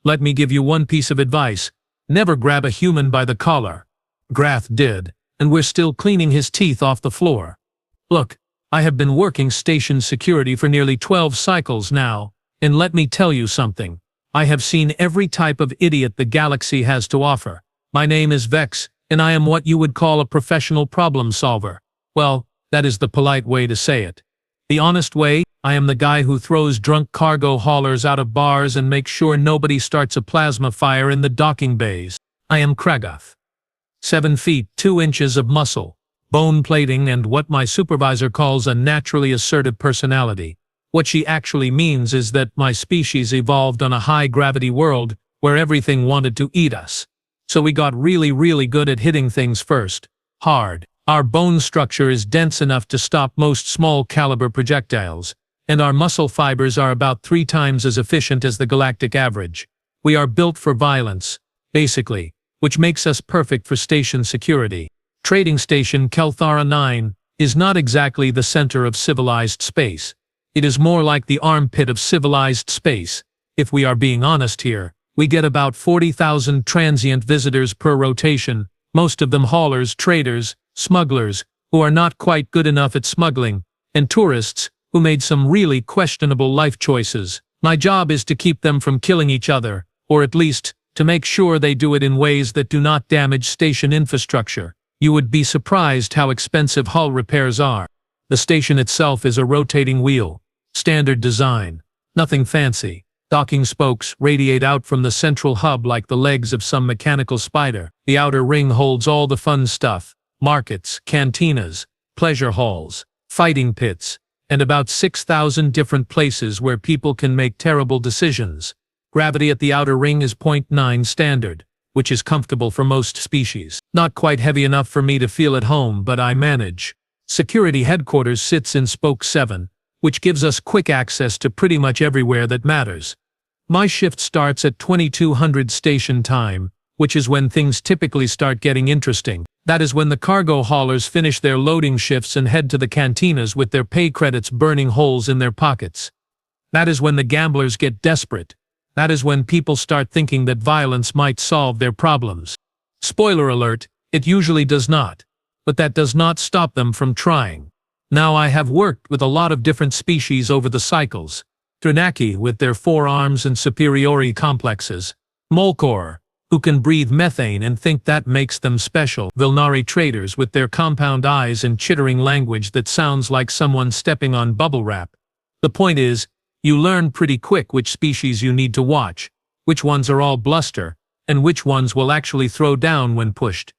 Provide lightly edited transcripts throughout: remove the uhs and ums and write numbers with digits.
Let me give you one piece of advice. Never grab a human by the collar. Grath did, and we're still cleaning his teeth off the floor. Look, I have been working station security for nearly 12 cycles now, and let me tell you something. I have seen every type of idiot the galaxy has to offer. My name is Vex, and I am what you would call a professional problem solver. Well, that is the polite way to say it. The honest way, I am the guy who throws drunk cargo haulers out of bars and makes sure nobody starts a plasma fire in the docking bays. I am Kragath. 7 feet 2 inches of muscle, bone plating, and what my supervisor calls a naturally assertive personality. What she actually means is that my species evolved on a high-gravity world where everything wanted to eat us. So we got really good at hitting things first. Hard. Our bone structure is dense enough to stop most small-caliber projectiles, and our muscle fibers are about 3 times as efficient as the galactic average. We are built for violence, basically, which makes us perfect for station security. Trading Station Kelthara 9 is not exactly the center of civilized space. It is more like the armpit of civilized space. If we are being honest here, we get about 40,000 transient visitors per rotation, most of them haulers, traders, smugglers, who are not quite good enough at smuggling, and tourists, who made some really questionable life choices. My job is to keep them from killing each other, or at least, to make sure they do it in ways that do not damage station infrastructure. You would be surprised how expensive hull repairs are. The station itself is a rotating wheel. Standard design. Nothing fancy. Docking spokes radiate out from the central hub like the legs of some mechanical spider. The outer ring holds all the fun stuff. Markets, cantinas, pleasure halls, fighting pits, and about 6,000 different places where people can make terrible decisions. Gravity at the outer ring is 0.9 standard, which is comfortable for most species. Not quite heavy enough for me to feel at home, but I manage. Security headquarters sits in Spoke 7, which gives us quick access to pretty much everywhere that matters. My shift starts at 2200 station time, which is when things typically start getting interesting. That is when the cargo haulers finish their loading shifts and head to the cantinas with their pay credits burning holes in their pockets. That is when the gamblers get desperate. That is when people start thinking that violence might solve their problems. Spoiler alert, it usually does not. But that does not stop them from trying. Now I have worked with a lot of different species over the cycles. Trinaki with their 4 arms and superiority complexes. Molkor, who can breathe methane and think that makes them special. Vilnari traders with their compound eyes and chittering language that sounds like someone stepping on bubble wrap. The point is, you learn pretty quick which species you need to watch, which ones are all bluster, and which ones will actually throw down when pushed.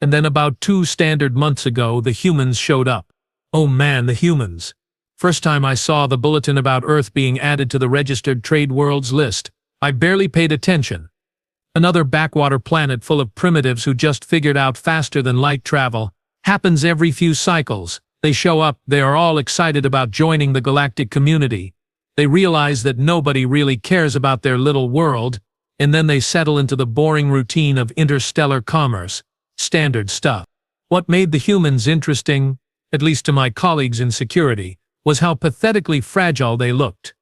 And then about 2 standard months ago the humans showed up. Oh man, the humans. First time I saw the bulletin about Earth being added to the registered trade worlds list, I barely paid attention. Another backwater planet full of primitives who just figured out faster than light travel. Happens every few cycles. They show up, they are all excited about joining the galactic community. They realize that nobody really cares about their little world, and then they settle into the boring routine of interstellar commerce. Standard stuff. What made the humans interesting, at least to my colleagues in security, was how pathetically fragile they looked.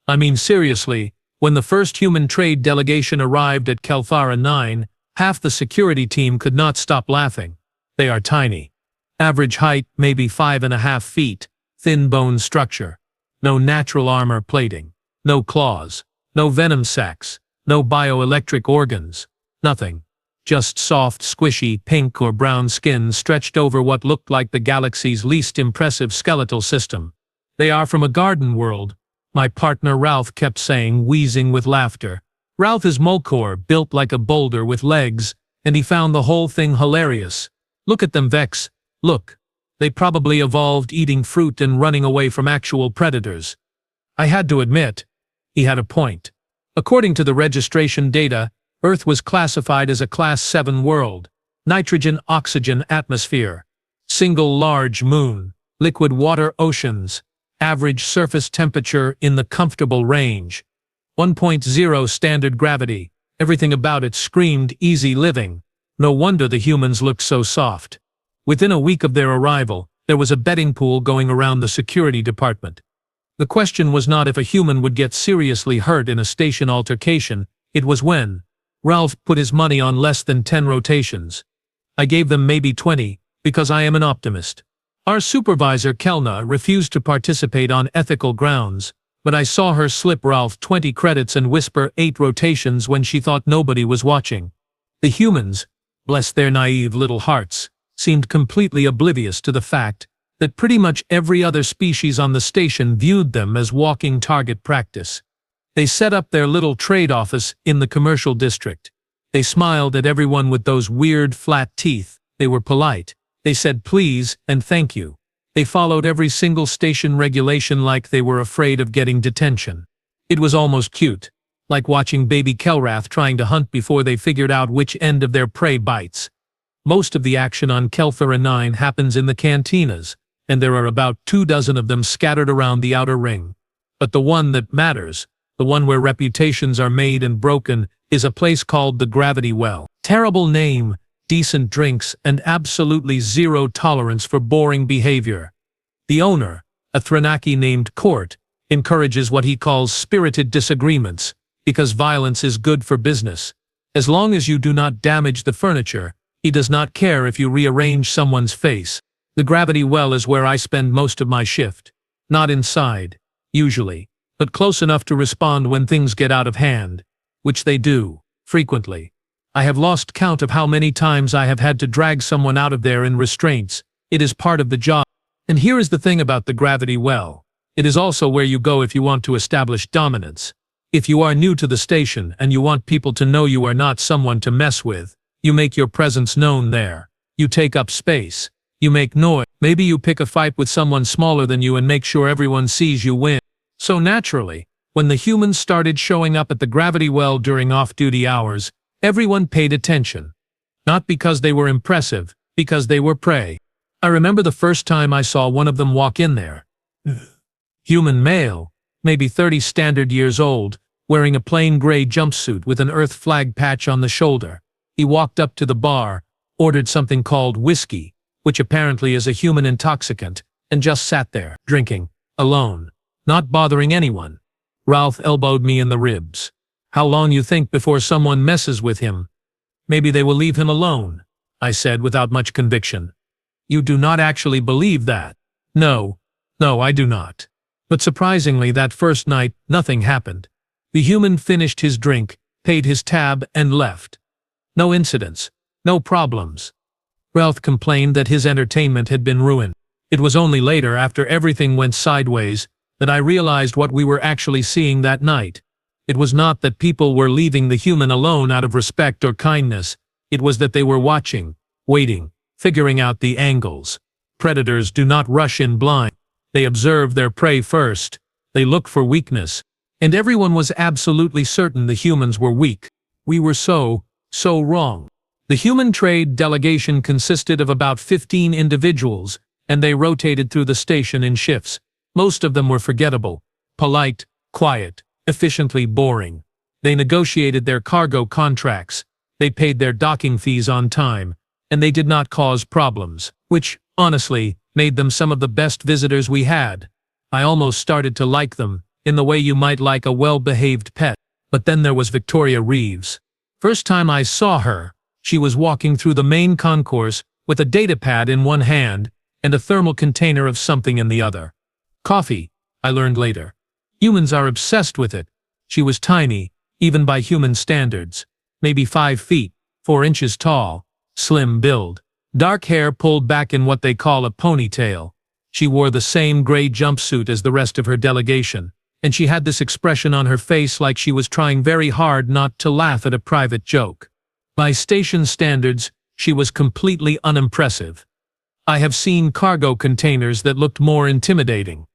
I mean seriously, when the first human trade delegation arrived at Kelthara 9, half the security team could not stop laughing. They are tiny. Average height maybe 5.5 feet, thin bone structure. No natural armor plating. No claws. No venom sacs. No bioelectric organs. Nothing. Just soft, squishy, pink or brown skin stretched over what looked like the galaxy's least impressive skeletal system. They are from a garden world, my partner Ralph kept saying, wheezing with laughter. Ralph is Molkor, built like a boulder with legs, and he found the whole thing hilarious. Look at them, Vex. Look. They probably evolved eating fruit and running away from actual predators. I had to admit, he had a point. According to the registration data, Earth was classified as a Class 7 world. Nitrogen, oxygen, atmosphere. Single large moon. Liquid water oceans. Average surface temperature in the comfortable range. 1.0 standard gravity. Everything about it screamed easy living. No wonder the humans looked so soft. Within a week of their arrival, there was a betting pool going around the security department. The question was not if a human would get seriously hurt in a station altercation, It was when Ralph put his money on less than 10 rotations. I gave them maybe 20, because I am an optimist. Our supervisor Kelna refused to participate on ethical grounds, but I saw her slip Ralph 20 credits and whisper 8 rotations when she thought nobody was watching. The humans, bless their naive little hearts, seemed completely oblivious to the fact that pretty much every other species on the station viewed them as walking target practice. They set up their little trade office in the commercial district. They smiled at everyone with those weird flat teeth. They were polite. They said please and thank you. They followed every single station regulation like they were afraid of getting detention. It was almost cute, like watching baby Kelrath trying to hunt before they figured out which end of their prey bites. Most of the action on Kelthara 9 happens in the cantinas, and there are about 24 of them scattered around the outer ring. But the one that matters, the one where reputations are made and broken, is a place called the Gravity Well. Terrible name, decent drinks, and absolutely zero tolerance for boring behavior. The owner, a Thranaki named Court, encourages what he calls spirited disagreements, because violence is good for business. As long as you do not damage the furniture, he does not care if you rearrange someone's face. The Gravity Well is where I spend most of my shift. Not inside, usually, but close enough to respond when things get out of hand, which they do, frequently. I have lost count of how many times I have had to drag someone out of there in restraints. It is part of the job. And here is the thing about the Gravity Well. It is also where you go if you want to establish dominance. If you are new to the station and you want people to know you are not someone to mess with, you make your presence known there. You take up space. You make noise. Maybe you pick a fight with someone smaller than you and make sure everyone sees you win. So naturally, when the humans started showing up at the Gravity Well during off-duty hours, everyone paid attention. Not because they were impressive, because they were prey. I remember the first time I saw one of them walk in there. Human male, maybe 30 standard years old, wearing a plain gray jumpsuit with an Earth flag patch on the shoulder. He walked up to the bar, ordered something called whiskey, which apparently is a human intoxicant, and just sat there, drinking, alone, not bothering anyone. Ralph elbowed me in the ribs. How long you think before someone messes with him? Maybe they will leave him alone, I said without much conviction. You do not actually believe that? No, I do not. But surprisingly, that first night, nothing happened. The human finished his drink, paid his tab, and left. No incidents, no problems. Ralph complained that his entertainment had been ruined. It was only later, after everything went sideways, that I realized what we were actually seeing that night. It was not that people were leaving the human alone out of respect or kindness. It was that they were watching, waiting, figuring out the angles. Predators do not rush in blind. They observe their prey first. They look for weakness. And everyone was absolutely certain the humans were weak. We were so wrong. The human trade delegation consisted of about 15 individuals, and they rotated through the station in shifts. Most of them were forgettable, polite, quiet, efficiently boring. They negotiated their cargo contracts, they paid their docking fees on time, and they did not cause problems, which, honestly, made them some of the best visitors we had. I almost started to like them, in the way you might like a well-behaved pet. But then there was Victoria Reeves. First time I saw her, she was walking through the main concourse with a datapad in one hand and a thermal container of something in the other. Coffee, I learned later. Humans are obsessed with it. She was tiny, even by human standards. Maybe 5 feet, 4 inches tall, slim build. Dark hair pulled back in what they call a ponytail. She wore the same gray jumpsuit as the rest of her delegation, and she had this expression on her face like she was trying very hard not to laugh at a private joke. By station standards, she was completely unimpressive. I have seen cargo containers that looked more intimidating.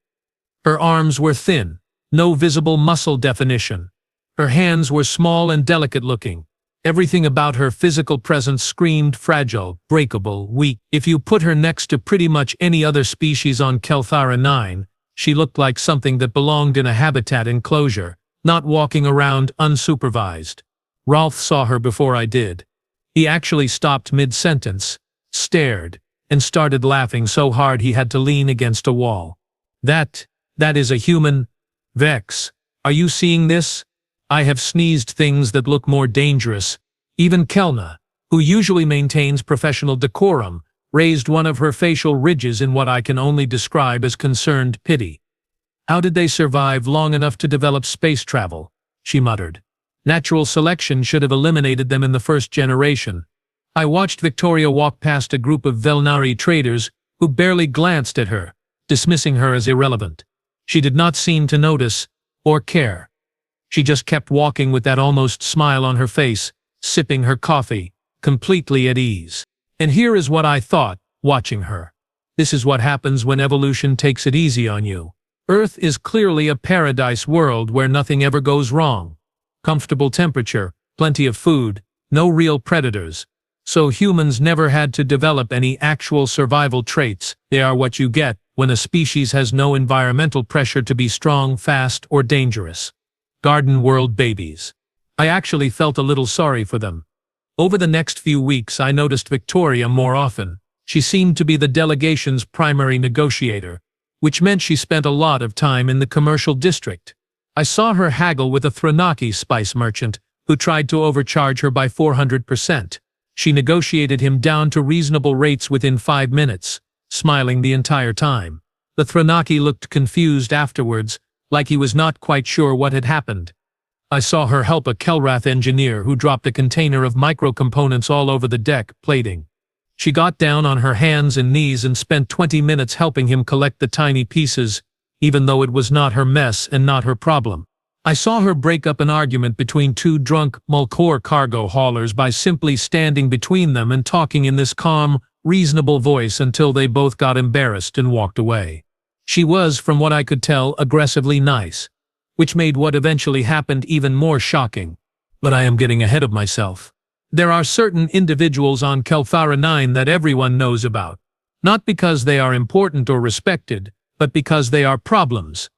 Her arms were thin, no visible muscle definition. Her hands were small and delicate-looking. Everything about her physical presence screamed fragile, breakable, weak. If you put her next to pretty much any other species on Kelthara 9, she looked like something that belonged in a habitat enclosure, not walking around unsupervised. Ralph saw her before I did. He actually stopped mid-sentence, stared, and started laughing so hard he had to lean against a wall. That is a human. Vex, are you seeing this? I have sneezed things that look more dangerous. Even Kelna, who usually maintains professional decorum, raised one of her facial ridges in what I can only describe as concerned pity. How did they survive long enough to develop space travel? She muttered. Natural selection should have eliminated them in the first generation. I watched Victoria walk past a group of Velnari traders who barely glanced at her, dismissing her as irrelevant. She did not seem to notice or care. She just kept walking with that almost smile on her face, sipping her coffee, completely at ease. And here is what I thought, watching her. This is what happens when evolution takes it easy on you. Earth is clearly a paradise world where nothing ever goes wrong. Comfortable temperature, plenty of food, no real predators. So humans never had to develop any actual survival traits. They are what you get when a species has no environmental pressure to be strong, fast, or dangerous. Garden world babies. I actually felt a little sorry for them. Over the next few weeks I noticed Victoria more often. She seemed to be the delegation's primary negotiator, which meant she spent a lot of time in the commercial district. I saw her haggle with a Thranaki spice merchant who tried to overcharge her by 400%. She negotiated him down to reasonable rates within 5 minutes, smiling the entire time. The Thranaki looked confused afterwards, like he was not quite sure what had happened. I saw her help a Kelrath engineer who dropped a container of micro-components all over the deck, plating. She got down on her hands and knees and spent 20 minutes helping him collect the tiny pieces, even though it was not her mess and not her problem. I saw her break up an argument between two drunk Mulcor cargo haulers by simply standing between them and talking in this calm, reasonable voice until they both got embarrassed and walked away. She was, from what I could tell, aggressively nice, which made what eventually happened even more shocking. But I am getting ahead of myself. There are certain individuals on Kelfara 9 that everyone knows about, not because they are important or respected, but because they are problems.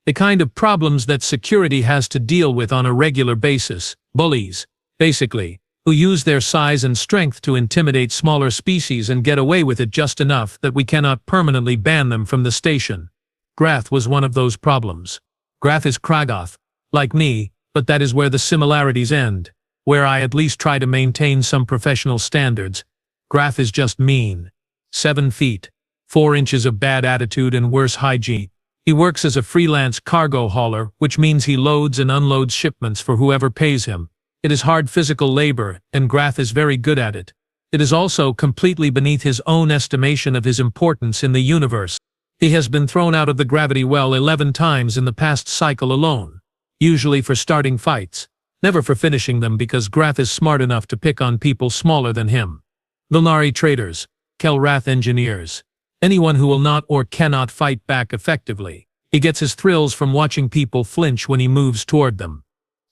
The kind of problems that security has to deal with on a regular basis. Bullies, basically, who use their size and strength to intimidate smaller species and get away with it just enough that we cannot permanently ban them from the station. Grath was one of those problems. Grath is Kragoth, like me, but that is where the similarities end, where I at least try to maintain some professional standards. Grath is just mean. 7 feet, 4 inches of bad attitude and worse hygiene. He works as a freelance cargo hauler, which means he loads and unloads shipments for whoever pays him. It is hard physical labor, and Grath is very good at it. It is also completely beneath his own estimation of his importance in the universe. He has been thrown out of the gravity well 11 times in the past cycle alone, usually for starting fights, never for finishing them because Grath is smart enough to pick on people smaller than him. Vilnari traders, Kelrath engineers, anyone who will not or cannot fight back effectively. He gets his thrills from watching people flinch when he moves toward them.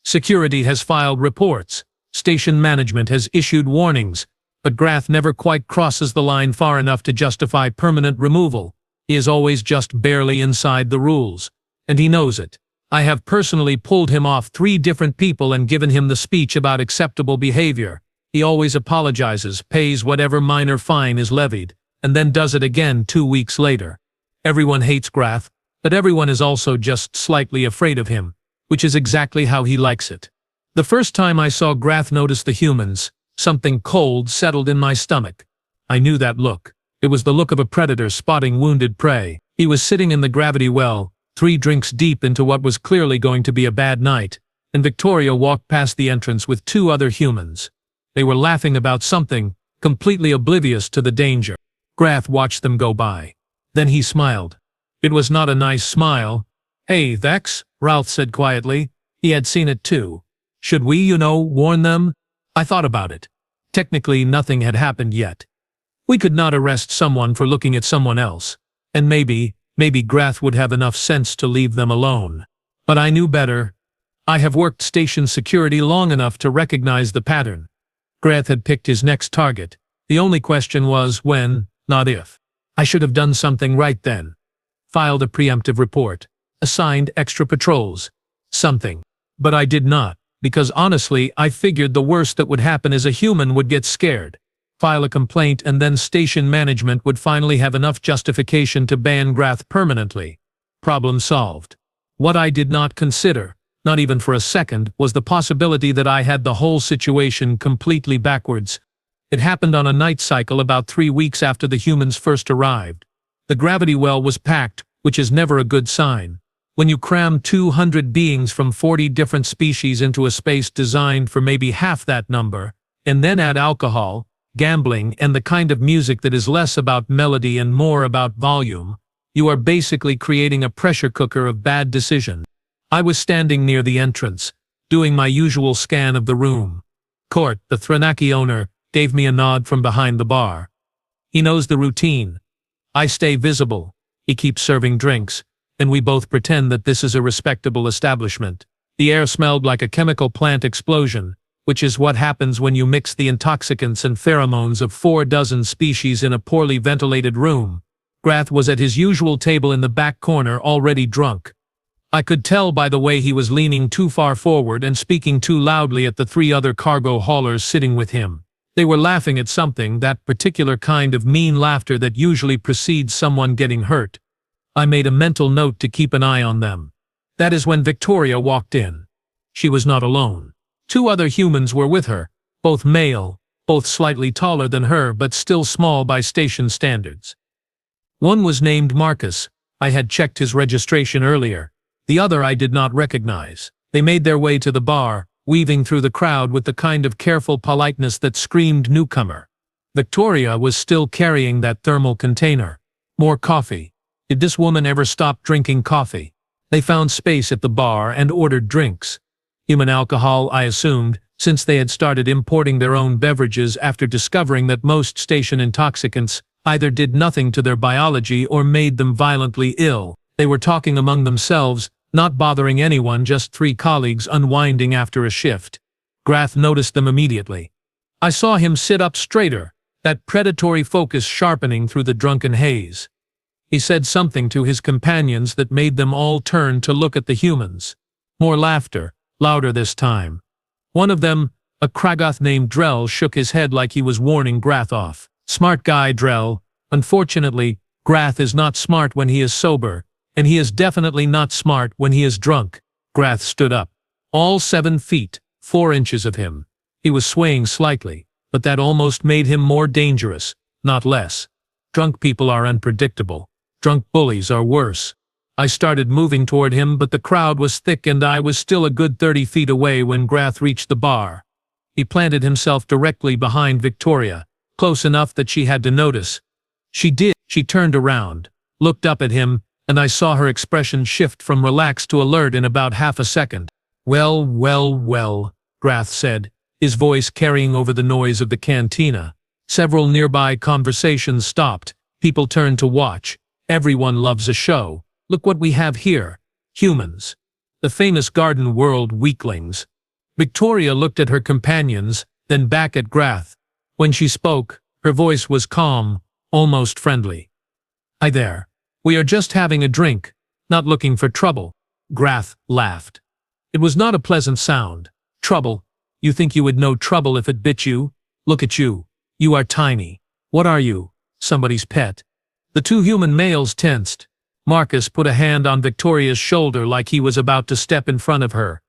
Security has filed reports, station management has issued warnings, but Grath never quite crosses the line far enough to justify permanent removal. He is always just barely inside the rules, and he knows it. I have personally pulled him off 3 different people and given him the speech about acceptable behavior. He always apologizes, pays whatever minor fine is levied, and then does it again 2 weeks later. Everyone hates Grath, but everyone is also just slightly afraid of him, which is exactly how he likes it. The first time I saw Grath notice the humans, something cold settled in my stomach. I knew that look. It was the look of a predator spotting wounded prey. He was sitting in the gravity well, 3 drinks deep into what was clearly going to be a bad night, and Victoria walked past the entrance with 2 other humans. They were laughing about something, completely oblivious to the danger. Grath watched them go by. Then he smiled. It was not a nice smile. "Hey, Vex," Ralph said quietly. He had seen it too. "Should we, warn them?" I thought about it. Technically, nothing had happened yet. We could not arrest someone for looking at someone else. And maybe Grath would have enough sense to leave them alone. But I knew better. I have worked station security long enough to recognize the pattern. Grath had picked his next target. The only question was when, not if. I should have done something right then. Filed a preemptive report. Assigned extra patrols. Something. But I did not, because honestly I figured the worst that would happen is a human would get scared, file a complaint, and then station management would finally have enough justification to ban Grath permanently. Problem solved. What I did not consider not even for a second, was the possibility that I had the whole situation completely backwards. It happened on a night cycle about 3 weeks after the humans first arrived. The gravity well was packed, which is never a good sign. When you cram 200 beings from 40 different species into a space designed for maybe half that number, and then add alcohol, gambling, and the kind of music that is less about melody and more about volume, you are basically creating a pressure cooker of bad decisions. I was standing near the entrance, doing my usual scan of the room. Court, the Thranaki owner, gave me a nod from behind the bar. He knows the routine. I stay visible. He keeps serving drinks, and we both pretend that this is a respectable establishment. The air smelled like a chemical plant explosion, which is what happens when you mix the intoxicants and pheromones of 4 species in a poorly ventilated room. Grath was at his usual table in the back corner, already drunk. I could tell by the way he was leaning too far forward and speaking too loudly at the 3 other cargo haulers sitting with him. They were laughing at something, that particular kind of mean laughter that usually precedes someone getting hurt. I made a mental note to keep an eye on them. That is when Victoria walked in. She was not alone. 2 other humans were with her, both male, both slightly taller than her but still small by station standards. One was named Marcus. I had checked his registration earlier. The other I did not recognize. They made their way to the bar, weaving through the crowd with the kind of careful politeness that screamed newcomer. Victoria was still carrying that thermal container. More coffee. Did this woman ever stop drinking coffee? They found space at the bar and ordered drinks. Human alcohol, I assumed, since they had started importing their own beverages after discovering that most station intoxicants either did nothing to their biology or made them violently ill. They were talking among themselves, not bothering anyone, just 3 colleagues unwinding after a shift. Grath noticed them immediately. I saw him sit up straighter, that predatory focus sharpening through the drunken haze. He said something to his companions that made them all turn to look at the humans. More laughter, louder this time. One of them, a Kragoth named Drell, shook his head like he was warning Grath off. Smart guy, Drell. Unfortunately, Grath is not smart when he is sober, and he is definitely not smart when he is drunk. Grath stood up. All 7 feet, 4 inches of him. He was swaying slightly, but that almost made him more dangerous, not less. Drunk people are unpredictable. Drunk bullies are worse. I started moving toward him, but the crowd was thick and I was still a good 30 feet away when Grath reached the bar. He planted himself directly behind Victoria, close enough that she had to notice. She did. She turned around, looked up at him, and I saw her expression shift from relaxed to alert in about half a second. Well, well, well, Grath said, his voice carrying over the noise of the cantina. Several nearby conversations stopped. People turned to watch. Everyone loves a show. Look what we have here. Humans. The famous garden world weaklings. Victoria looked at her companions, then back at Grath. When she spoke, her voice was calm, almost friendly. Hi there. We are just having a drink, not looking for trouble. Grath laughed. It was not a pleasant sound. Trouble? You think you would know trouble if it bit you? Look at you. You are tiny. What are you? Somebody's pet. The 2 human males tensed. Marcus put a hand on Victoria's shoulder like he was about to step in front of her.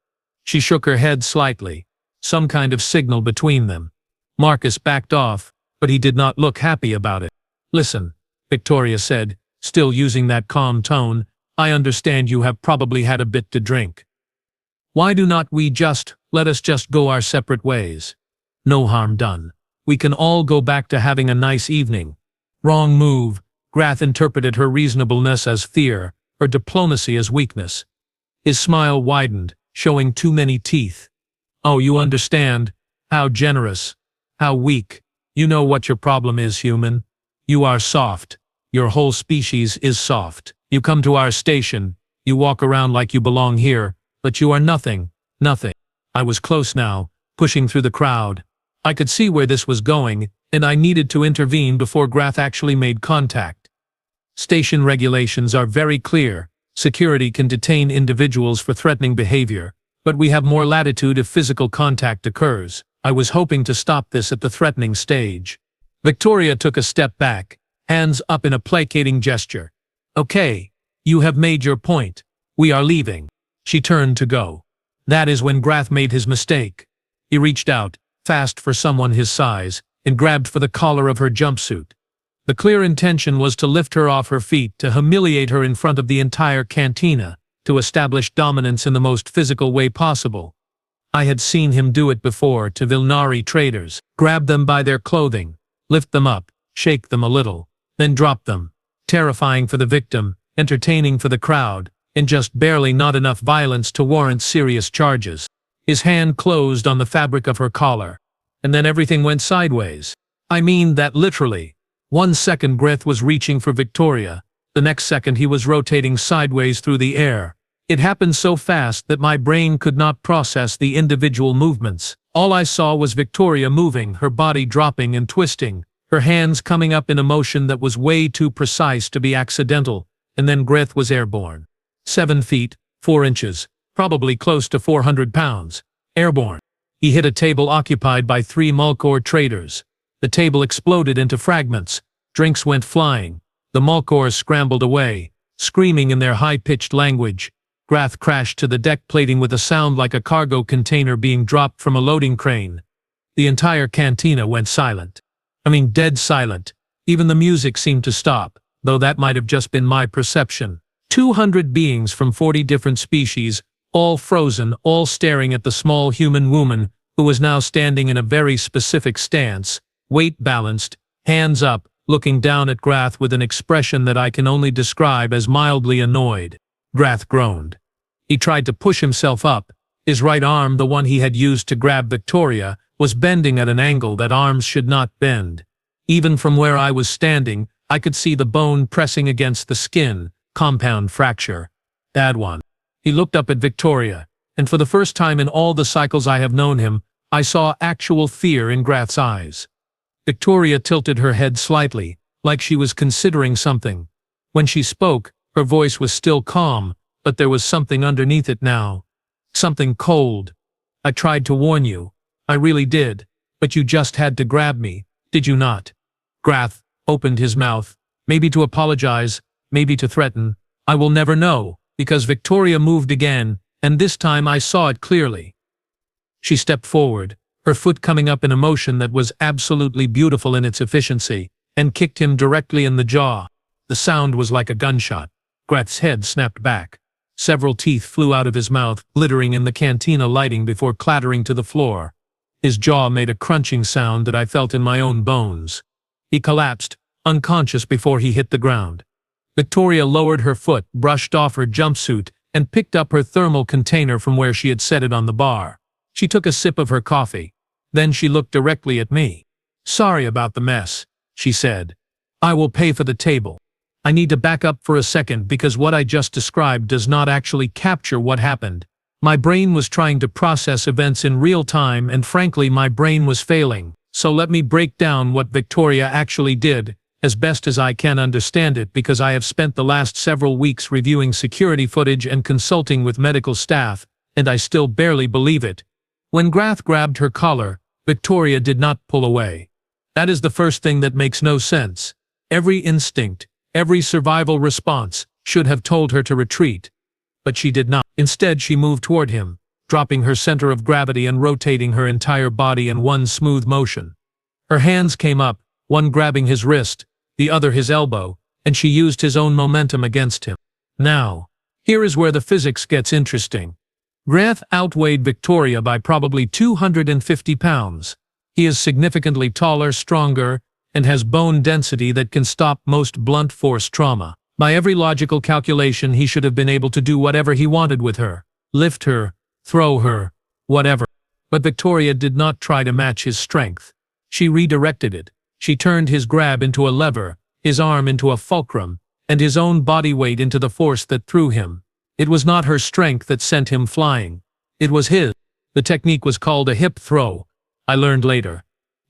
She shook her head slightly, some kind of signal between them. Marcus backed off, but he did not look happy about it. Listen, Victoria said, still using that calm tone, I understand you have probably had a bit to drink. Why do not we let us just go our separate ways? No harm done. We can all go back to having a nice evening. Wrong move. Grath interpreted her reasonableness as fear, her diplomacy as weakness. His smile widened, showing too many teeth. Oh, you understand. How generous. How weak. You know what your problem is, human. You are soft. Your whole species is soft. You come to our station, you walk around like you belong here, but you are nothing, nothing. I was close now, pushing through the crowd. I could see where this was going, and I needed to intervene before Grath actually made contact. Station regulations are very clear. Security can detain individuals for threatening behavior, but we have more latitude if physical contact occurs. I was hoping to stop this at the threatening stage. Victoria took a step back, hands up in a placating gesture. Okay, you have made your point. We are leaving. She turned to go. That is when Grath made his mistake. He reached out, fast for someone his size, and grabbed for the collar of her jumpsuit. The clear intention was to lift her off her feet, to humiliate her in front of the entire cantina, to establish dominance in the most physical way possible. I had seen him do it before to Vilnari traders, grab them by their clothing, lift them up, shake them a little, then drop them. Terrifying for the victim, entertaining for the crowd, and just barely not enough violence to warrant serious charges. His hand closed on the fabric of her collar, and then everything went sideways. I mean that literally. 1 second Grath was reaching for Victoria, the next second he was rotating sideways through the air. It happened so fast that my brain could not process the individual movements. All I saw was Victoria moving, her body dropping and twisting, her hands coming up in a motion that was way too precise to be accidental, and then Grath was airborne. 7 feet, 4 inches, probably close to 400 pounds. Airborne. He hit a table occupied by 3 Mulkor traders. The table exploded into fragments. Drinks went flying. The Mulkors scrambled away, screaming in their high-pitched language. Grath crashed to the deck plating with a sound like a cargo container being dropped from a loading crane. The entire cantina went silent. I mean, dead silent. Even the music seemed to stop, though that might have just been my perception. 200 beings from 40 different species, all frozen, all staring at the small human woman who was now standing in a very specific stance, weight balanced, hands up, looking down at Grath with an expression that I can only describe as mildly annoyed. Grath groaned. He tried to push himself up. His right arm, the one he had used to grab Victoria, was bending at an angle that arms should not bend. Even from where I was standing, I could see the bone pressing against the skin, compound fracture. Bad one. He looked up at Victoria, and for the first time in all the cycles I have known him, I saw actual fear in Grath's eyes. Victoria tilted her head slightly, like she was considering something. When she spoke, her voice was still calm, but there was something underneath it now. Something cold. I tried to warn you. I really did. But you just had to grab me, did you not? Grath opened his mouth, maybe to apologize, maybe to threaten. I will never know, because Victoria moved again, and this time I saw it clearly. She stepped forward, her foot coming up in a motion that was absolutely beautiful in its efficiency, and kicked him directly in the jaw. The sound was like a gunshot. Grath's head snapped back. Several teeth flew out of his mouth, glittering in the cantina lighting before clattering to the floor. His jaw made a crunching sound that I felt in my own bones. He collapsed, unconscious before he hit the ground. Victoria lowered her foot, brushed off her jumpsuit, and picked up her thermal container from where she had set it on the bar. She took a sip of her coffee. Then she looked directly at me. "Sorry about the mess," she said. "I will pay for the table. I need to back up for a second because what I just described does not actually capture what happened. My brain was trying to process events in real time, and frankly my brain was failing. So let me break down what Victoria actually did, as best as I can understand it, because I have spent the last several weeks reviewing security footage and consulting with medical staff, and I still barely believe it. When Grath grabbed her collar, Victoria did not pull away. That is the first thing that makes no sense. Every instinct, every survival response should have told her to retreat. But she did not. Instead, she moved toward him, dropping her center of gravity and rotating her entire body in one smooth motion. Her hands came up, one grabbing his wrist, the other his elbow, and she used his own momentum against him. Now, here is where the physics gets interesting. Grath outweighed Victoria by probably 250 pounds. He is significantly taller, stronger, and has bone density that can stop most blunt force trauma. By every logical calculation, he should have been able to do whatever he wanted with her. Lift her, throw her, whatever. But Victoria did not try to match his strength. She redirected it. She turned his grab into a lever, his arm into a fulcrum, and his own body weight into the force that threw him. It was not her strength that sent him flying. It was his. The technique was called a hip throw. I learned later.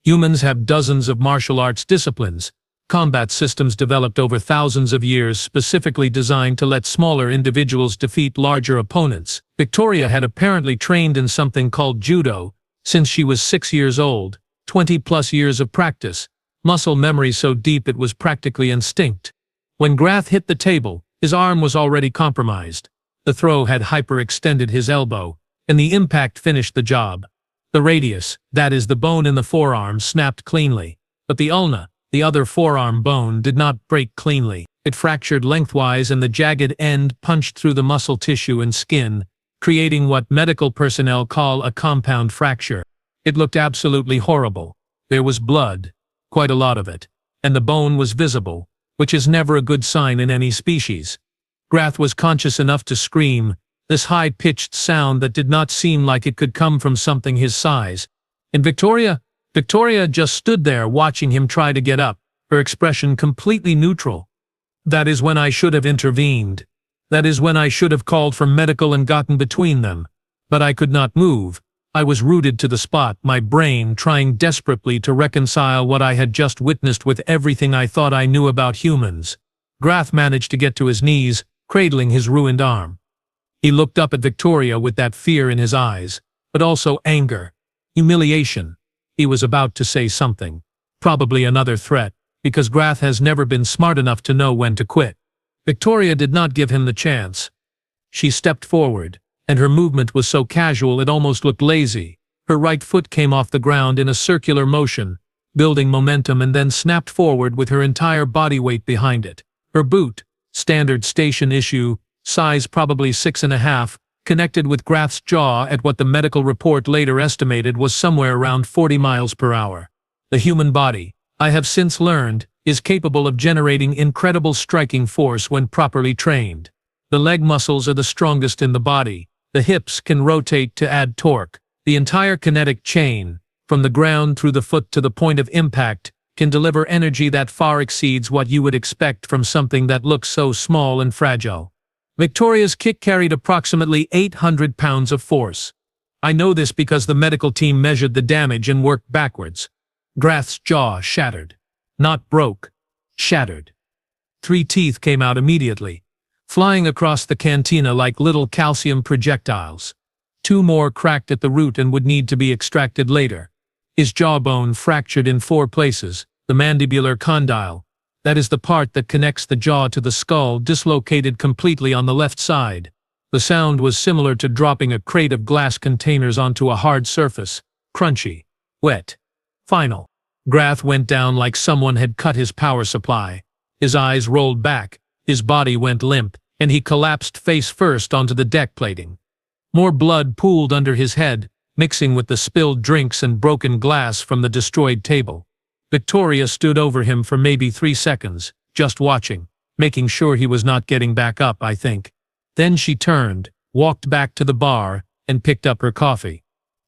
Humans have dozens of martial arts disciplines, combat systems developed over thousands of years specifically designed to let smaller individuals defeat larger opponents. Victoria had apparently trained in something called judo since she was 6 years old, 20+ years of practice, muscle memory so deep it was practically instinct. When Grath hit the table, his arm was already compromised. The throw had hyperextended his elbow, and the impact finished the job. The radius, that is the bone in the forearm, snapped cleanly, but the ulna, the other forearm bone, did not break cleanly. It fractured lengthwise and the jagged end punched through the muscle tissue and skin, creating what medical personnel call a compound fracture. It looked absolutely horrible. There was blood, quite a lot of it, and the bone was visible, which is never a good sign in any species. Grath was conscious enough to scream, this high-pitched sound that did not seem like it could come from something his size. And Victoria just stood there watching him try to get up, her expression completely neutral. That is when I should have intervened. That is when I should have called for medical and gotten between them. But I could not move. I was rooted to the spot, my brain trying desperately to reconcile what I had just witnessed with everything I thought I knew about humans. Grath managed to get to his knees, cradling his ruined arm. He looked up at Victoria with that fear in his eyes, but also anger, humiliation. He was about to say something, probably another threat, because Grath has never been smart enough to know when to quit. Victoria did not give him the chance. She stepped forward, and her movement was so casual it almost looked lazy. Her right foot came off the ground in a circular motion, building momentum, and then snapped forward with her entire body weight behind it. Her boot, standard station issue, size probably 6.5, connected with Grath's jaw at what the medical report later estimated was somewhere around 40 miles per hour. The human body, I have since learned, is capable of generating incredible striking force when properly trained. The leg muscles are the strongest in the body. The hips can rotate to add torque. The entire kinetic chain, from the ground through the foot to the point of impact, can deliver energy that far exceeds what you would expect from something that looks so small and fragile. Victoria's kick carried approximately 800 pounds of force. I know this because the medical team measured the damage and worked backwards. Grath's jaw shattered. Not broke. Shattered. 3 teeth came out immediately, flying across the cantina like little calcium projectiles. 2 more cracked at the root and would need to be extracted later. His jawbone fractured in 4 places. The mandibular condyle, that is the part that connects the jaw to the skull, dislocated completely on the left side. The sound was similar to dropping a crate of glass containers onto a hard surface. Crunchy. Wet. Final. Grath went down like someone had cut his power supply. His eyes rolled back, his body went limp, and he collapsed face first onto the deck plating. More blood pooled under his head, mixing with the spilled drinks and broken glass from the destroyed table. Victoria stood over him for maybe 3 seconds, just watching, making sure he was not getting back up, I think. Then she turned, walked back to the bar, and picked up her coffee.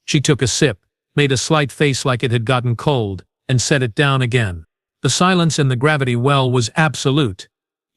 She took a sip, made a slight face like it had gotten cold, and set it down again. The silence in the gravity well was absolute.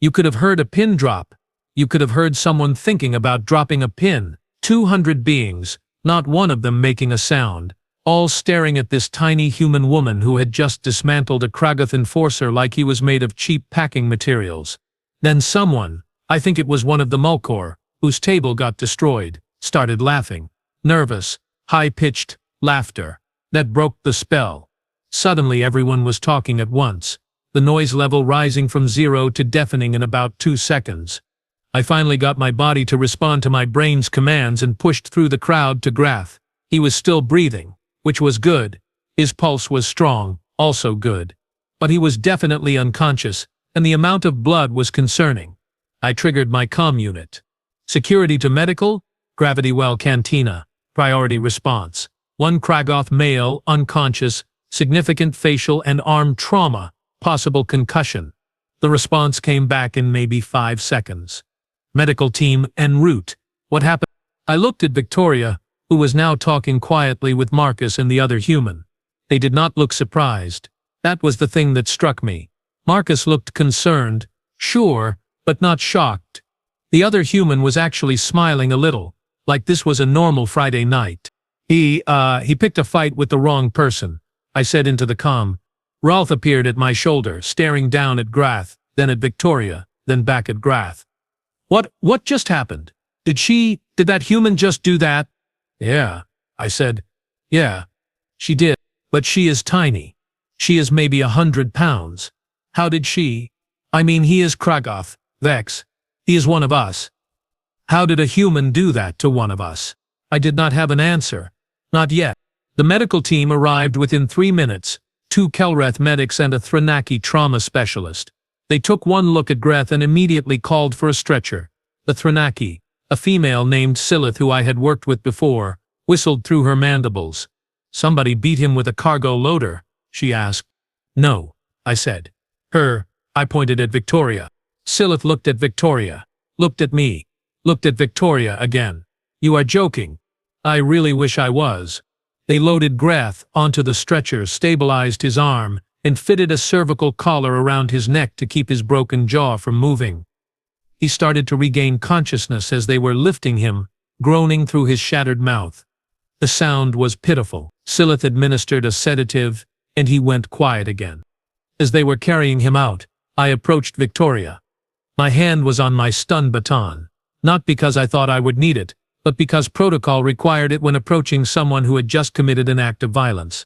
You could have heard a pin drop. You could have heard someone thinking about dropping a pin. 200 beings, not one of them making a sound, all staring at this tiny human woman who had just dismantled a Kragath enforcer like he was made of cheap packing materials. Then someone, I think it was one of the Mulkor, whose table got destroyed, started laughing. Nervous, high-pitched laughter that broke the spell. Suddenly everyone was talking at once, the noise level rising from 0 to deafening in about 2 seconds. I finally got my body to respond to my brain's commands and pushed through the crowd to Grath. He was still breathing, which was good. His pulse was strong, also good. But he was definitely unconscious, and the amount of blood was concerning. I triggered my comm unit. Security to medical, gravity well cantina, priority response. 1 Kragath male, unconscious, significant facial and arm trauma, possible concussion. The response came back in maybe 5 seconds. Medical team en route. What happened? I looked at Victoria, who was now talking quietly with Marcus and the other human. They did not look surprised. That was the thing that struck me. Marcus looked concerned, sure, but not shocked. The other human was actually smiling a little, like this was a normal Friday night. He picked a fight with the wrong person, I said into the comm. Rolf appeared at my shoulder, staring down at Grath, then at Victoria, then back at Grath. What just happened? Did that human just do that? Yeah, I said. Yeah, she did. But she is tiny. She is maybe 100 pounds. How did she? I mean, he is Kragath, Vex. He is one of us. How did a human do that to one of us? I did not have an answer. Not yet. The medical team arrived within 3 minutes, 2 Kelreth medics and a Thranaki trauma specialist. They took one look at Greth and immediately called for a stretcher. The Thranaki, a female named Silith who I had worked with before, whistled through her mandibles. "Somebody beat him with a cargo loader?" she asked. "No," I said. "Her," I pointed at Victoria. Silith looked at Victoria, looked at me, looked at Victoria again. "You are joking." I really wish I was. They loaded Greth onto the stretcher, stabilized his arm, and fitted a cervical collar around his neck to keep his broken jaw from moving. He started to regain consciousness as they were lifting him, groaning through his shattered mouth. The sound was pitiful. Silith administered a sedative, and he went quiet again. As they were carrying him out, I approached Victoria. My hand was on my stun baton, not because I thought I would need it, but because protocol required it when approaching someone who had just committed an act of violence.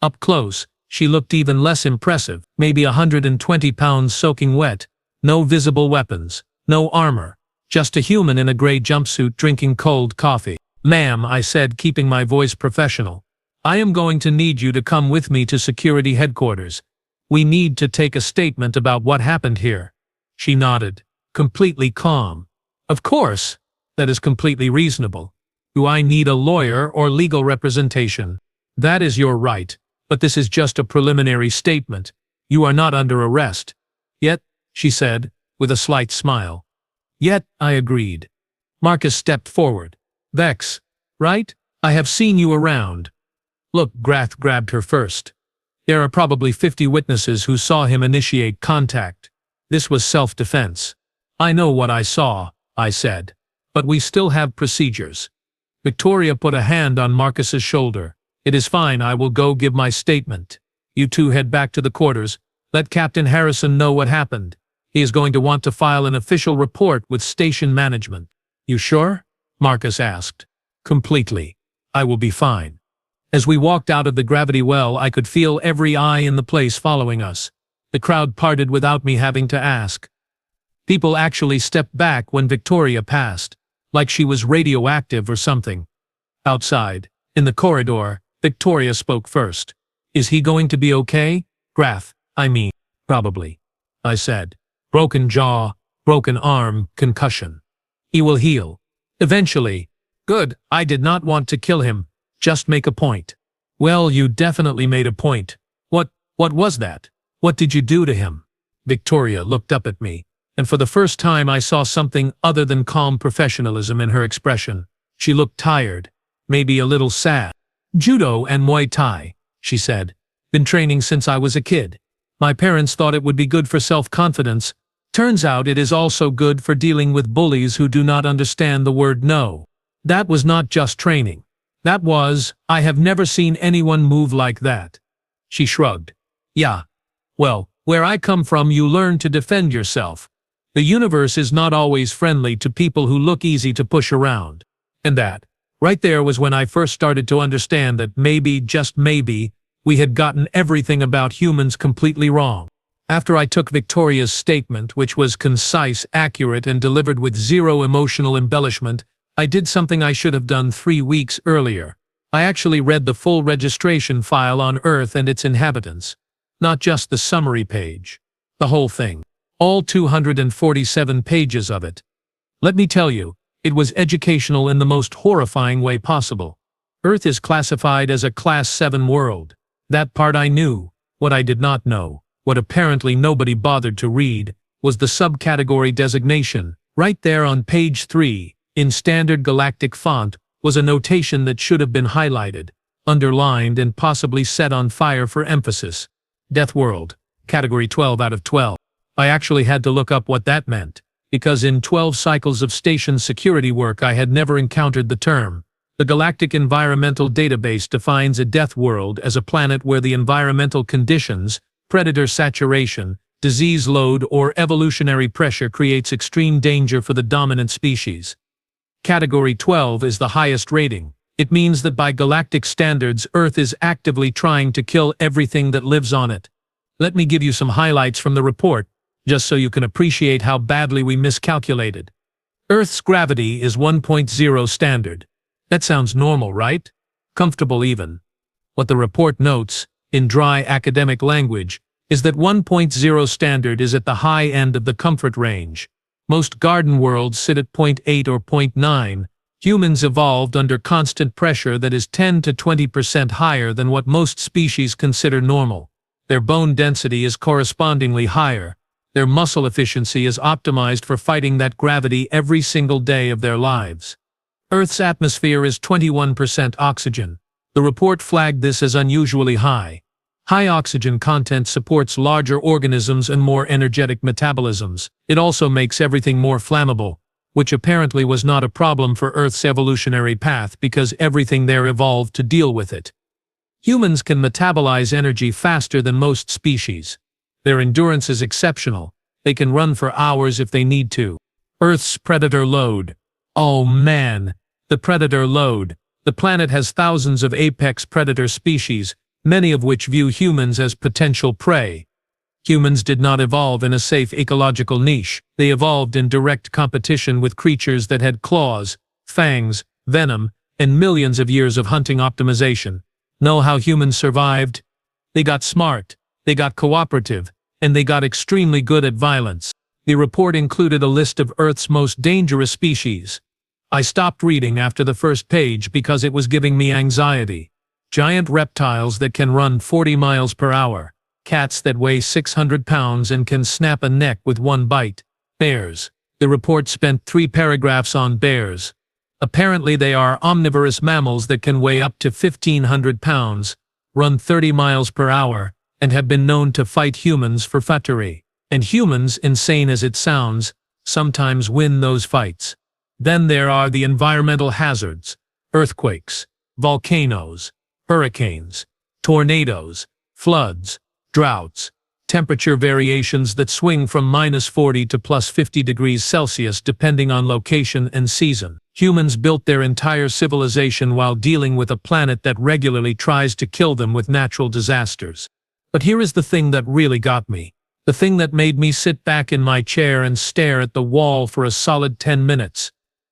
Up close, she looked even less impressive, maybe 120 pounds soaking wet, no visible weapons, no armor, just a human in a gray jumpsuit drinking cold coffee. "Ma'am," I said, keeping my voice professional, "I am going to need you to come with me to security headquarters. We need to take a statement about what happened here." She nodded, completely calm. "Of course. That is completely reasonable. Do I need a lawyer or legal representation?" "That is your right, but this is just a preliminary statement. You are not under arrest." "Yet," she said, with a slight smile. "Yet," I agreed. Marcus stepped forward. "Vex, right? I have seen you around." "Look," Greth grabbed her first. "There are probably 50 witnesses who saw him initiate contact. This was self-defense." "I know what I saw," I said. "But we still have procedures." Victoria put a hand on Marcus's shoulder. "It is fine, I will go give my statement. You two head back to the quarters. Let Captain Harrison know what happened. He is going to want to file an official report with station management." "You sure?" Marcus asked. "Completely. I will be fine." As we walked out of the gravity well, I could feel every eye in the place following us. The crowd parted without me having to ask. People actually stepped back when Victoria passed, like she was radioactive or something. Outside, in the corridor, Victoria spoke first. "Is he going to be okay?" "Greth, I mean." "Probably," I said. "Broken jaw, broken arm, concussion. He will heal. Eventually." "Good, I did not want to kill him, just make a point." "Well, you definitely made a point. What was that? What did you do to him?" Victoria looked up at me, and for the first time I saw something other than calm professionalism in her expression. She looked tired, maybe a little sad. "Judo and Muay Thai," she said. "Been training since I was a kid. My parents thought it would be good for self-confidence. Turns out it is also good for dealing with bullies who do not understand the word no. That was not just training. That was, I have never seen anyone move like that." She shrugged. "Yeah. Well, where I come from you learn to defend yourself. The universe is not always friendly to people who look easy to push around." And that, right there, was when I first started to understand that maybe, just maybe, we had gotten everything about humans completely wrong. After I took Victoria's statement, which was concise, accurate, and delivered with zero emotional embellishment, I did something I should have done 3 weeks earlier. I actually read the full registration file on Earth and its inhabitants. Not just the summary page. The whole thing. All 247 pages of it. Let me tell you, it was educational in the most horrifying way possible. Earth is classified as a Class 7 world. That part I knew. What I did not know, what apparently nobody bothered to read, was the subcategory designation. Right there on page 3, in standard galactic font, was a notation that should have been highlighted, underlined, and possibly set on fire for emphasis. Deathworld, category 12 out of 12. I actually had to look up what that meant, because in 12 cycles of station security work I had never encountered the term. The Galactic Environmental Database defines a death world as a planet where the environmental conditions, predator saturation, disease load, or evolutionary pressure creates extreme danger for the dominant species. Category 12 is the highest rating. It means that by galactic standards, Earth is actively trying to kill everything that lives on it. Let me give you some highlights from the report, just so you can appreciate how badly we miscalculated. Earth's gravity is 1.0 standard. That sounds normal, right? Comfortable even. What the report notes, in dry academic language, is that 1.0 standard is at the high end of the comfort range. Most garden worlds sit at 0.8 or 0.9. Humans evolved under constant pressure that is 10 to 20% higher than what most species consider normal. Their bone density is correspondingly higher. Their muscle efficiency is optimized for fighting that gravity every single day of their lives. Earth's atmosphere is 21% oxygen. The report flagged this as unusually high. High oxygen content supports larger organisms and more energetic metabolisms. It also makes everything more flammable, which apparently was not a problem for Earth's evolutionary path because everything there evolved to deal with it. Humans can metabolize energy faster than most species. Their endurance is exceptional. They can run for hours if they need to. Earth's predator load. Oh man, the predator load. The planet has thousands of apex predator species, many of which view humans as potential prey. Humans did not evolve in a safe ecological niche. They evolved in direct competition with creatures that had claws, fangs, venom, and millions of years of hunting optimization. Know how humans survived? They got smart, they got cooperative, and they got extremely good at violence. The report included a list of Earth's most dangerous species. I stopped reading after the first page because it was giving me anxiety. Giant reptiles that can run 40 miles per hour. Cats that weigh 600 pounds and can snap a neck with one bite. Bears. The report spent 3 paragraphs on bears. Apparently they are omnivorous mammals that can weigh up to 1,500 pounds, run 30 miles per hour, and have been known to fight humans for futtery. And humans, insane as it sounds, sometimes win those fights. Then there are the environmental hazards, earthquakes, volcanoes, hurricanes, tornadoes, floods, droughts, temperature variations that swing from -40 to +50 degrees Celsius depending on location and season. Humans built their entire civilization while dealing with a planet that regularly tries to kill them with natural disasters. But here is the thing that really got me. The thing that made me sit back in my chair and stare at the wall for a solid 10 minutes.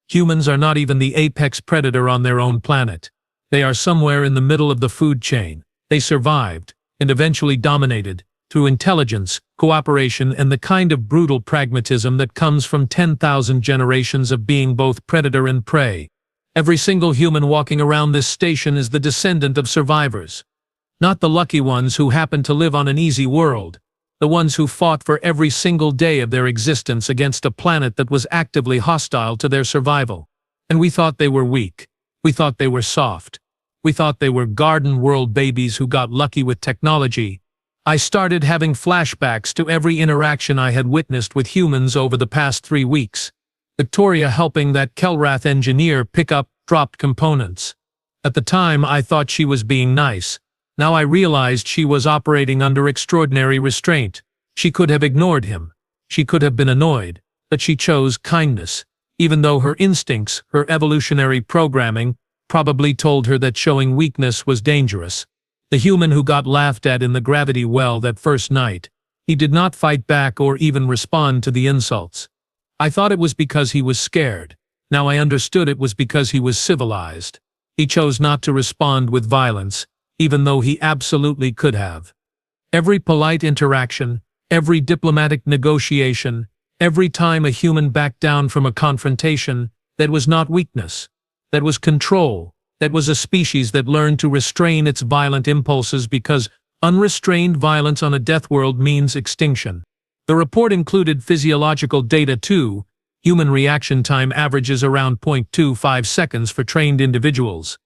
Humans are not even the apex predator on their own planet. They are somewhere in the middle of the food chain. They survived, and eventually dominated, through intelligence, cooperation, and the kind of brutal pragmatism that comes from 10,000 generations of being both predator and prey. Every single human walking around this station is the descendant of survivors. Not the lucky ones who happen to live on an easy world. The ones who fought for every single day of their existence against a planet that was actively hostile to their survival. And we thought they were weak. We thought they were soft. We thought they were garden world babies who got lucky with technology. I started having flashbacks to every interaction I had witnessed with humans over the past 3 weeks. Victoria helping that Kelrath engineer pick up dropped components. At the time I thought she was being nice. Now I realized she was operating under extraordinary restraint. She could have ignored him. She could have been annoyed, but she chose kindness, even though her instincts, her evolutionary programming, probably told her that showing weakness was dangerous. The human who got laughed at in the gravity well that first night, he did not fight back or even respond to the insults. I thought it was because he was scared. Now I understood it was because he was civilized. He chose not to respond with violence, even though he absolutely could have. Every polite interaction, every diplomatic negotiation, every time a human backed down from a confrontation, that was not weakness. That was control. That was a species that learned to restrain its violent impulses because unrestrained violence on a death world means extinction. The report included physiological data too. Human reaction time averages around 0.25 seconds for trained individuals.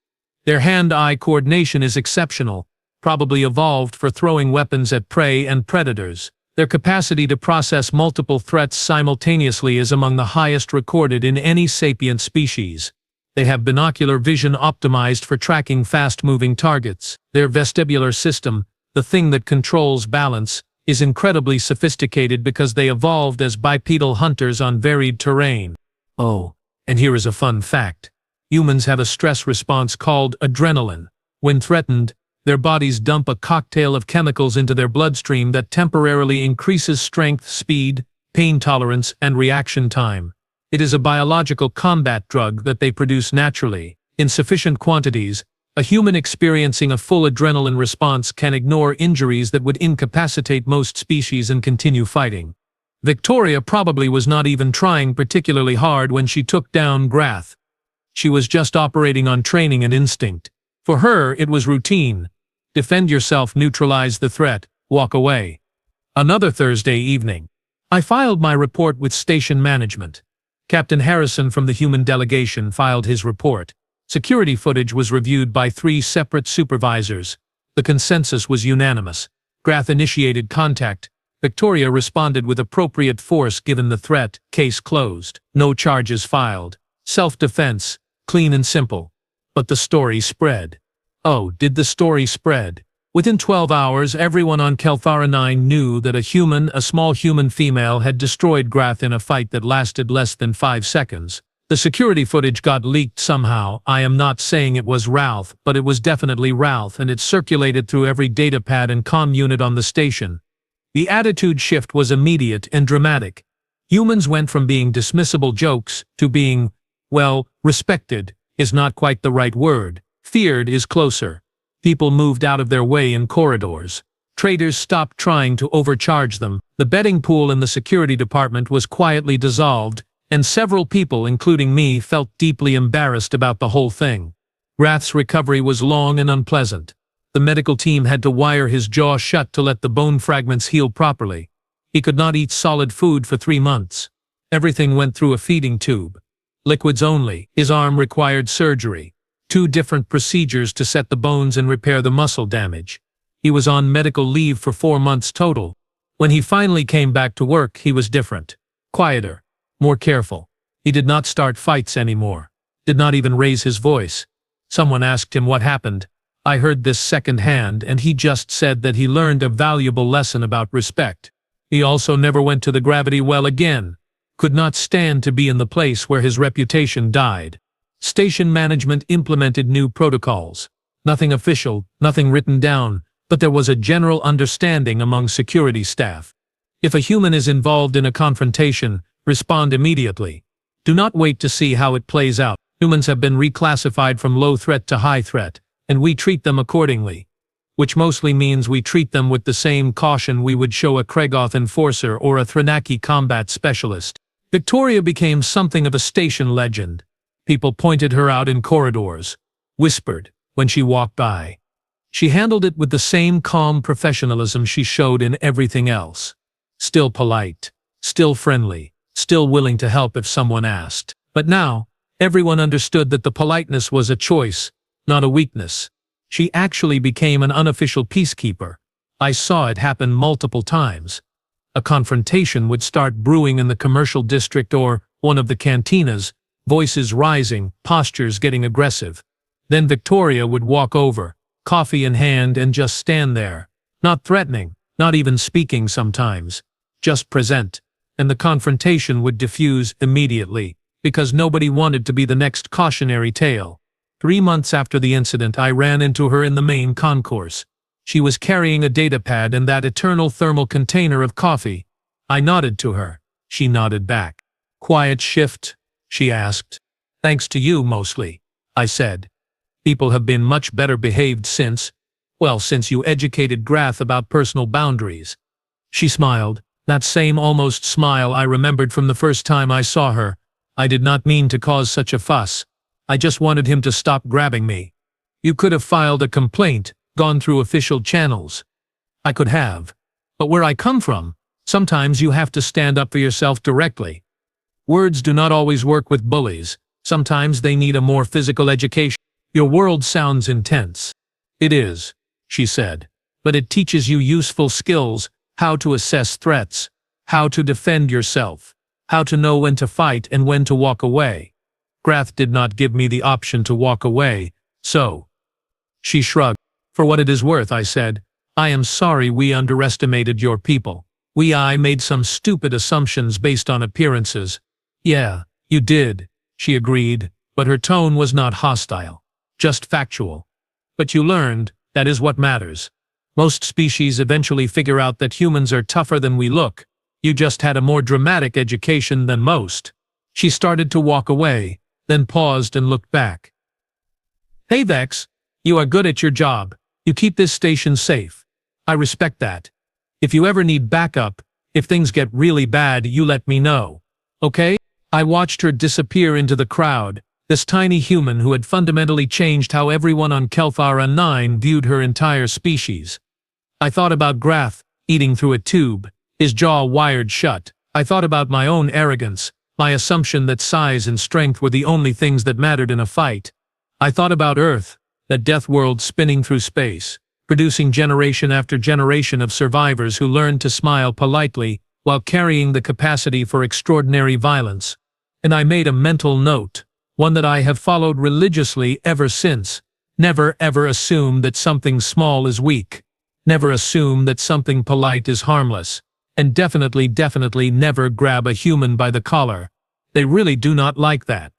Their hand-eye coordination is exceptional, probably evolved for throwing weapons at prey and predators. Their capacity to process multiple threats simultaneously is among the highest recorded in any sapient species. They have binocular vision optimized for tracking fast-moving targets. Their vestibular system, the thing that controls balance, is incredibly sophisticated because they evolved as bipedal hunters on varied terrain. Oh, and here is a fun fact. Humans have a stress response called adrenaline. When threatened, their bodies dump a cocktail of chemicals into their bloodstream that temporarily increases strength, speed, pain tolerance, and reaction time. It is a biological combat drug that they produce naturally. In sufficient quantities, a human experiencing a full adrenaline response can ignore injuries that would incapacitate most species and continue fighting. Victoria probably was not even trying particularly hard when she took down Grath. She was just operating on training and instinct. For her, it was routine. Defend yourself, neutralize the threat, walk away. Another Thursday evening. I filed my report with station management. Captain Harrison from the human delegation filed his report. Security footage was reviewed by 3 separate supervisors. The consensus was unanimous. Grath initiated contact. Victoria responded with appropriate force given the threat. Case closed. No charges filed. Self-defense. Clean and simple. But the story spread. Oh, did the story spread? Within 12 hours, everyone on Kelthara 9 knew that a small human female had destroyed Grath in a fight that lasted less than 5 seconds. The security footage got leaked somehow. I am not saying it was Ralph, but it was definitely Ralph, and it circulated through every datapad and comm unit on the station. The attitude shift was immediate and dramatic. Humans went from being dismissible jokes to being, well, respected is not quite the right word. Feared is closer. People moved out of their way in corridors. Traders stopped trying to overcharge them. The betting pool in the security department was quietly dissolved, and several people, including me, felt deeply embarrassed about the whole thing. Grath's recovery was long and unpleasant. The medical team had to wire his jaw shut to let the bone fragments heal properly. He could not eat solid food for 3 months. Everything went through a feeding tube. Liquids only. His arm required surgery. 2 different procedures to set the bones and repair the muscle damage. He was on medical leave for 4 months total. When he finally came back to work, he was different. Quieter. More careful. He did not start fights anymore. Did not even raise his voice. Someone asked him what happened. I heard this secondhand, and he just said that he learned a valuable lesson about respect. He also never went to the gravity well again. Could not stand to be in the place where his reputation died. Station management implemented new protocols. Nothing official, nothing written down, but there was a general understanding among security staff. If a human is involved in a confrontation, respond immediately. Do not wait to see how it plays out. Humans have been reclassified from low threat to high threat, and we treat them accordingly. Which mostly means we treat them with the same caution we would show a Kregoth enforcer or a Thranaki combat specialist. Victoria became something of a station legend. People pointed her out in corridors, whispered when she walked by. She handled it with the same calm professionalism she showed in everything else. Still polite, still friendly, still willing to help if someone asked. But now, everyone understood that the politeness was a choice, not a weakness. She actually became an unofficial peacekeeper. I saw it happen multiple times. A confrontation would start brewing in the commercial district or one of the cantinas, voices rising, postures getting aggressive. Then Victoria would walk over, coffee in hand, and just stand there. Not threatening, not even speaking sometimes. Just present. And the confrontation would diffuse immediately, because nobody wanted to be the next cautionary tale. 3 months after the incident, I ran into her in the main concourse. She was carrying a datapad and that eternal thermal container of coffee. I nodded to her. She nodded back. Quiet shift? She asked. Thanks to you, mostly, I said. People have been much better behaved since you educated Grath about personal boundaries. She smiled, that same almost smile I remembered from the first time I saw her. I did not mean to cause such a fuss. I just wanted him to stop grabbing me. You could have filed a complaint, gone through official channels. I could have. But where I come from, sometimes you have to stand up for yourself directly. Words do not always work with bullies. Sometimes they need a more physical education. Your world sounds intense. It is, she said, but it teaches you useful skills, how to assess threats, how to defend yourself, how to know when to fight and when to walk away. Grath did not give me the option to walk away, so. She shrugged. For what it is worth, I said, I am sorry we underestimated your people. I made some stupid assumptions based on appearances. Yeah, you did, she agreed, but her tone was not hostile, just factual. But you learned, that is what matters. Most species eventually figure out that humans are tougher than we look. You just had a more dramatic education than most. She started to walk away, then paused and looked back. Hey Vex, you are good at your job. You keep this station safe. I respect that. If you ever need backup, if things get really bad, you let me know. Okay? I watched her disappear into the crowd, this tiny human who had fundamentally changed how everyone on Kelthara 9 viewed her entire species. I thought about Grath, eating through a tube, his jaw wired shut. I thought about my own arrogance, my assumption that size and strength were the only things that mattered in a fight. I thought about Earth, that Deathworld spinning through space, producing generation after generation of survivors who learned to smile politely while carrying the capacity for extraordinary violence. And I made a mental note, one that I have followed religiously ever since. Never ever assume that something small is weak. Never assume that something polite is harmless. And definitely never grab a human by the collar. They really do not like that.